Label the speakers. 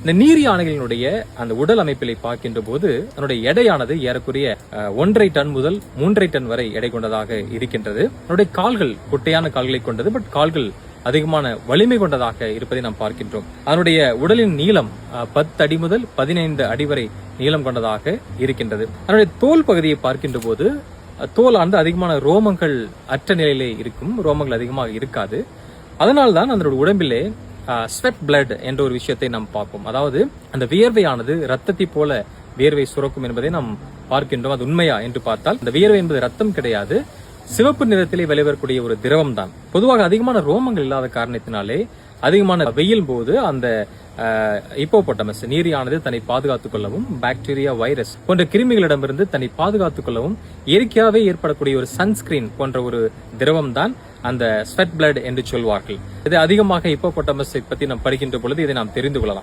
Speaker 1: இந்த நீர் யானைகளினுடைய அந்த உடல் அமைப்பிலை பார்க்கின்ற போது அதனுடைய எடையானது ஏறக்குறைய 1.5 டன் முதல் 3.5 டன் வரை எடை கொண்டதாக இருக்கின்றது. அதனுடைய கால்கள் குட்டையான கால்களை கொண்டது, பட் கால்கள் அதிகமான வலிமை கொண்டதாக இருப்பதை நாம் பார்க்கின்றோம். அதனுடைய உடலின் நீளம் 10 அடி முதல் 15 அடி வரை நீளம் கொண்டதாக இருக்கின்றது. அதனுடைய தோல் பகுதியை பார்க்கின்ற போது தோலானது அதிகமான ரோமங்கள் அற்ற நிலையிலே இருக்கும், ரோமங்கள் அதிகமாக இருக்காது. அதனால்தான் அதனுடைய உடம்பிலே ஸ்வெட் பிளட் என்ற ஒரு விஷயத்தை நாம் பார்ப்போம். அதாவது அந்த வியர்வையானது ரத்தத்தை போல வியர்வை சுரக்கும் என்பதை நாம் பார்க்கின்றோம். அது உண்மையா என்று பார்த்தால் அந்த வியர்வை என்பது ரத்தம் கிடையாது, சிவப்பு நிறத்திலே வெளிவரக்கூடிய ஒரு திரவம் தான். பொதுவாக அதிகமான ரோமங்கள் இல்லாத காரணத்தினாலே அதிகமான வெயில் போது அந்த ஹிப்போபோட்டமஸ் நீரியானது தன்னை பாதுகாத்துக் கொள்ளவும், பாக்டீரியா, வைரஸ் போன்ற கிருமிகளிடமிருந்து தன்னை பாதுகாத்துக் கொள்ளவும் இயற்கையாகவே ஏற்படக்கூடிய ஒரு சன்ஸ்கிரீன் போன்ற ஒரு திரவம் தான் அந்த ஸ்வெட் பிளட் என்று சொல்வார்கள். இது அதிகமாக ஹிப்போபோட்டமஸை பற்றி நாம் படிக்கின்ற பொழுது இதை நாம் தெரிந்து கொள்ளலாம்.